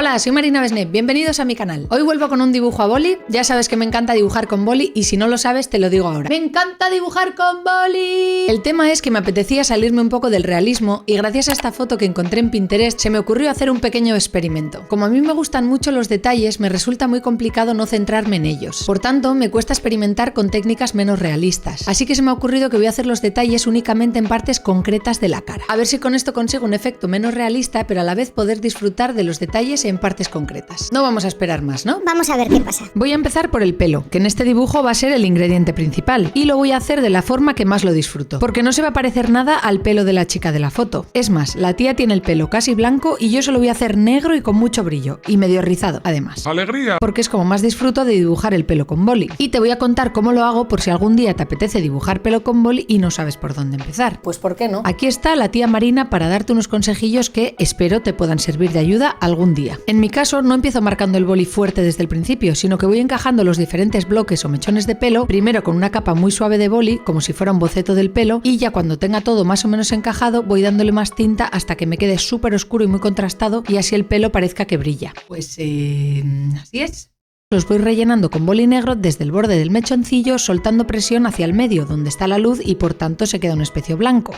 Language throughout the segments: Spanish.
Hola, soy Marina Besné, bienvenidos a mi canal. Hoy vuelvo con un dibujo a boli, ya sabes que me encanta dibujar con boli y si no lo sabes te lo digo ahora. ¡Me encanta dibujar con boli! El tema es que me apetecía salirme un poco del realismo y gracias a esta foto que encontré en Pinterest se me ocurrió hacer un pequeño experimento. Como a mí me gustan mucho los detalles, me resulta muy complicado no centrarme en ellos. Por tanto, me cuesta experimentar con técnicas menos realistas. Así que se me ha ocurrido que voy a hacer los detalles únicamente en partes concretas de la cara. A ver si con esto consigo un efecto menos realista, pero a la vez poder disfrutar de los detalles en partes concretas. No vamos a esperar más, ¿no? Vamos a ver qué pasa. Voy a empezar por el pelo, que en este dibujo va a ser el ingrediente principal, y lo voy a hacer de la forma que más lo disfruto, porque no se va a parecer nada al pelo de la chica de la foto. Es más, la tía tiene el pelo casi blanco y yo se lo voy a hacer negro y con mucho brillo, y medio rizado, además. ¡Alegría! Porque es como más disfruto de dibujar el pelo con boli. Y te voy a contar cómo lo hago por si algún día te apetece dibujar pelo con boli y no sabes por dónde empezar. Pues ¿por qué no? Aquí está la tía Marina para darte unos consejillos que espero te puedan servir de ayuda algún día. En mi caso no empiezo marcando el boli fuerte desde el principio, sino que voy encajando los diferentes bloques o mechones de pelo, primero con una capa muy suave de boli, como si fuera un boceto del pelo, y ya cuando tenga todo más o menos encajado voy dándole más tinta hasta que me quede súper oscuro y muy contrastado y así el pelo parezca que brilla. Pues así es. Los voy rellenando con boli negro desde el borde del mechoncillo, soltando presión hacia el medio, donde está la luz y por tanto se queda un especio blanco.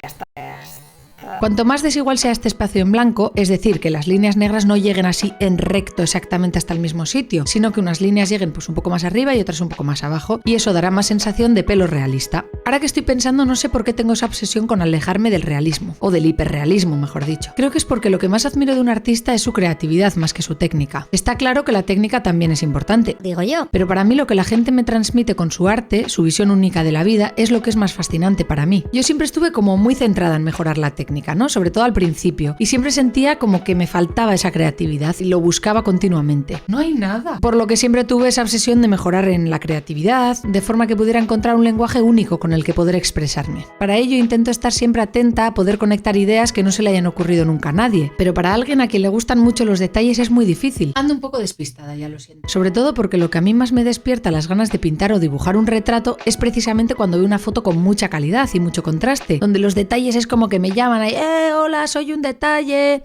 Cuanto más desigual sea este espacio en blanco, es decir, que las líneas negras no lleguen así en recto exactamente hasta el mismo sitio, sino que unas líneas lleguen pues un poco más arriba y otras un poco más abajo, y eso dará más sensación de pelo realista. Ahora que estoy pensando, no sé por qué tengo esa obsesión con alejarme del realismo, o del hiperrealismo, mejor dicho. Creo que es porque lo que más admiro de un artista es su creatividad más que su técnica. Está claro que la técnica también es importante, Digo yo. pero para mí lo que la gente me transmite con su arte, su visión única de la vida, es lo que es más fascinante para mí. Yo siempre estuve como muy centrada en mejorar la técnica, ¿no? Sobre todo al principio, y siempre sentía como que me faltaba esa creatividad y lo buscaba continuamente. No hay nada. Por lo que siempre tuve esa obsesión de mejorar en la creatividad, de forma que pudiera encontrar un lenguaje único con el que poder expresarme. Para ello intento estar siempre atenta a poder conectar ideas que no se le hayan ocurrido nunca a nadie, pero para alguien a quien le gustan mucho los detalles es muy difícil. Ando un poco despistada, ya lo siento. Sobre todo porque lo que a mí más me despierta las ganas de pintar o dibujar un retrato es precisamente cuando veo una foto con mucha calidad y mucho contraste, donde los detalles es como que me llaman ahí, hola, soy un detalle,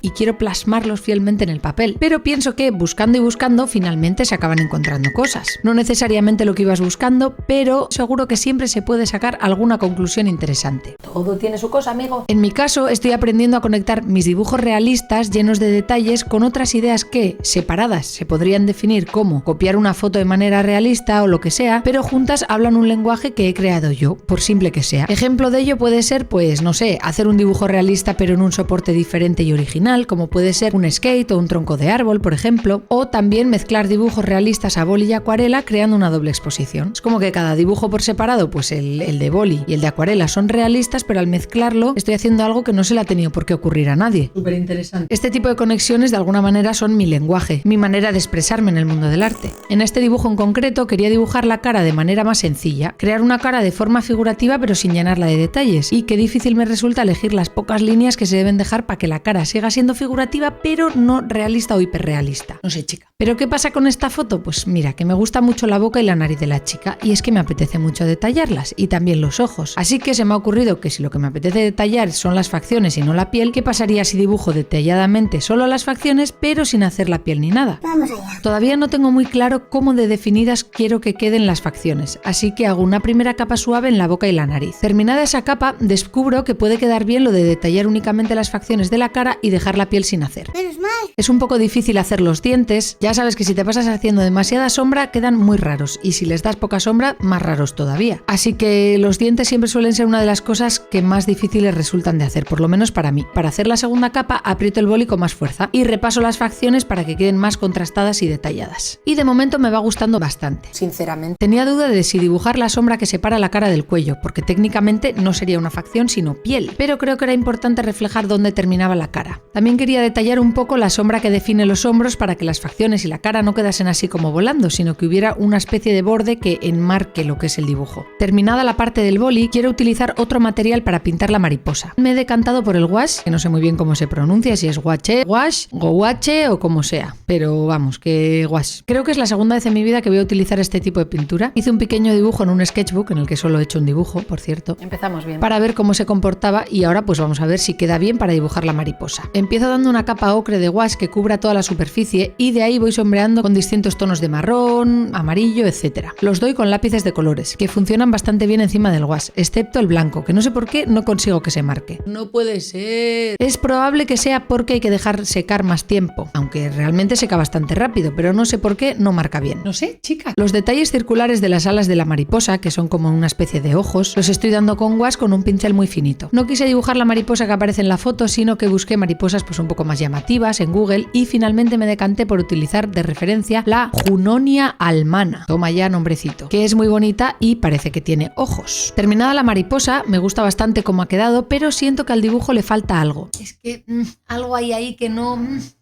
y quiero plasmarlos fielmente en el papel. Pero pienso que buscando y buscando finalmente se acaban encontrando cosas. No necesariamente lo que ibas buscando, pero seguro que siempre se puede sacar alguna conclusión interesante. Todo tiene su cosa, amigo. En mi caso estoy aprendiendo a conectar mis dibujos realistas llenos de detalles con otras ideas que, separadas, se podrían definir como copiar una foto de manera realista o lo que sea, pero juntas hablan un lenguaje que he creado yo, por simple que sea. Ejemplo de ello puede ser, pues, no sé, hacer un dibujo realista pero en un soporte diferente y original, como puede ser un skate o un tronco de árbol, por ejemplo, o también mezclar dibujos realistas a boli y acuarela creando una doble exposición. Es como que cada dibujo por separado, pues el de boli y el de acuarela son realistas, pero al mezclarlo estoy haciendo algo que no se le ha tenido por qué ocurrir a nadie. Súper interesante. Este tipo de conexiones de alguna manera son mi lenguaje, mi manera de expresarme en el mundo del arte. En este dibujo en concreto quería dibujar la cara de manera más sencilla, crear una cara de forma figurativa pero sin llenarla de detalles, y qué difícil me resulta elegir las pocas líneas que se deben dejar para que la cara siga siendo figurativa pero no realista o hiperrealista. No sé, chica. ¿Pero qué pasa con esta foto? Pues mira, que me gusta mucho la boca y la nariz de la chica y es que me apetece mucho detallarlas y también los ojos. Así que se me ha ocurrido que si lo que me apetece detallar son las facciones y no la piel, ¿qué pasaría si dibujo detalladamente solo las facciones pero sin hacer la piel ni nada? Vamos allá. Todavía no tengo muy claro cómo de definidas quiero que queden las facciones, así que hago una primera capa suave en la boca y la nariz. Terminada esa capa, descubro que puede quedar bien lo de detallar únicamente las facciones de la cara y dejar la piel sin hacer. Menos mal. Es un poco difícil hacer los dientes, ya sabes que si te pasas haciendo demasiada sombra quedan muy raros y si les das poca sombra, más raros todavía. Así que los dientes siempre suelen ser una de las cosas que más difíciles resultan de hacer, por lo menos para mí. Para hacer la segunda capa aprieto el boli con más fuerza y repaso las facciones para que queden más contrastadas y detalladas. Y de momento me va gustando bastante, sinceramente. Tenía duda de si dibujar la sombra que separa la cara del cuello, porque técnicamente no sería una facción sino piel, pero creo que era importante reflejar dónde terminaba la cara. También quería detallar un poco la sombra que define los hombros para que las facciones facciones y la cara no quedasen así como volando, sino que hubiera una especie de borde que enmarque lo que es el dibujo. Terminada la parte del boli, quiero utilizar otro material para pintar la mariposa. Me he decantado por el gouache, que no sé muy bien cómo se pronuncia, si es gouache, gouache o como sea, pero vamos, que gouache. Creo que es la segunda vez en mi vida que voy a utilizar este tipo de pintura. Hice un pequeño dibujo en un sketchbook, en el que solo he hecho un dibujo, por cierto. Empezamos bien. Para ver cómo se comportaba y ahora pues vamos a ver si queda bien para dibujar la mariposa. Empiezo dando una capa ocre de gouache que cubra toda la superficie y de ahí voy sombreando con distintos tonos de marrón, amarillo, etc. Los doy con lápices de colores, que funcionan bastante bien encima del gouache, excepto el blanco, que no sé por qué no consigo que se marque. No puede ser. Es probable que sea porque hay que dejar secar más tiempo, aunque realmente seca bastante rápido, pero no sé por qué no marca bien. No sé, chica. Los detalles circulares de las alas de la mariposa, que son como una especie de ojos, los estoy dando con gouache con un pincel muy finito. No quise dibujar la mariposa que aparece en la foto, sino que busqué mariposas pues un poco más llamativas en Google y finalmente me decanté por utilizar de referencia la Junonia almana. Toma ya nombrecito. Que es muy bonita y parece que tiene ojos. Terminada la mariposa, me gusta bastante cómo ha quedado, pero siento que al dibujo le falta algo. Es que algo hay ahí que no...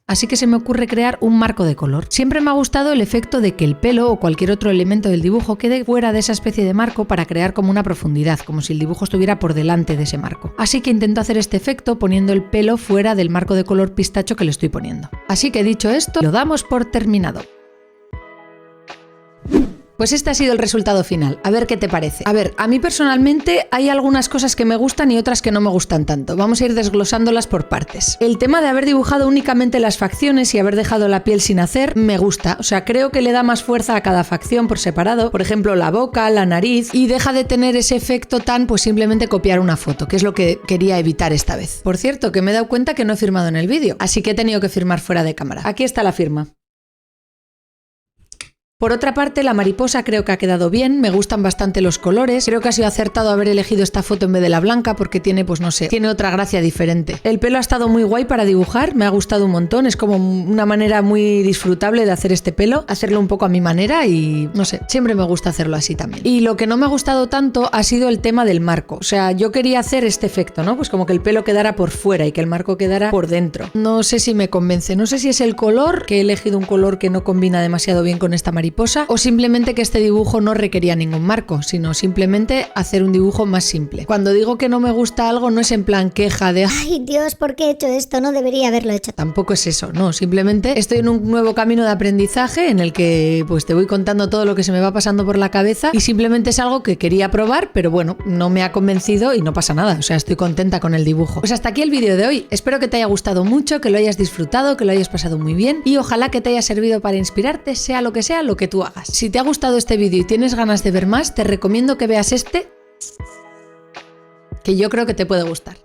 Así que se me ocurre crear un marco de color. Siempre me ha gustado el efecto de que el pelo o cualquier otro elemento del dibujo quede fuera de esa especie de marco para crear como una profundidad, como si el dibujo estuviera por delante de ese marco. Así que intento hacer este efecto poniendo el pelo fuera del marco de color pistacho que le estoy poniendo. Así que dicho esto, lo damos por terminado. Pues este ha sido el resultado final. A ver qué te parece. A ver, a mí personalmente hay algunas cosas que me gustan y otras que no me gustan tanto. Vamos a ir desglosándolas por partes. El tema de haber dibujado únicamente las facciones y haber dejado la piel sin hacer, me gusta. O sea, creo que le da más fuerza a cada facción por separado. Por ejemplo, la boca, la nariz, y deja de tener ese efecto tan, pues simplemente copiar una foto, que es lo que quería evitar esta vez. Por cierto, que me he dado cuenta que no he firmado en el vídeo, así que he tenido que firmar fuera de cámara. Aquí está la firma. Por otra parte, la mariposa creo que ha quedado bien, me gustan bastante los colores, creo que ha sido acertado haber elegido esta foto en vez de la blanca porque tiene, pues no sé, tiene otra gracia diferente. El pelo ha estado muy guay para dibujar, me ha gustado un montón, es como una manera muy disfrutable de hacer este pelo, hacerlo un poco a mi manera y no sé, siempre me gusta hacerlo así también. Y lo que no me ha gustado tanto ha sido el tema del marco, o sea, yo quería hacer este efecto, ¿no? Pues como que el pelo quedara por fuera y que el marco quedara por dentro. No sé si me convence, no sé si es el color, que he elegido un color que no combina demasiado bien con esta mariposa, o simplemente que este dibujo no requería ningún marco, sino simplemente hacer un dibujo más simple. Cuando digo que no me gusta algo no es en plan queja de ¡ay, Dios, ¿por qué he hecho esto? No debería haberlo hecho. Tampoco es eso, no, simplemente estoy en un nuevo camino de aprendizaje en el que pues te voy contando todo lo que se me va pasando por la cabeza y simplemente es algo que quería probar, pero bueno, no me ha convencido y no pasa nada, o sea, estoy contenta con el dibujo. Pues hasta aquí el vídeo de hoy, espero que te haya gustado mucho, que lo hayas disfrutado, que lo hayas pasado muy bien y ojalá que te haya servido para inspirarte, sea lo que tú hagas. Si te ha gustado este vídeo y tienes ganas de ver más, te recomiendo que veas este, que yo creo que te puede gustar.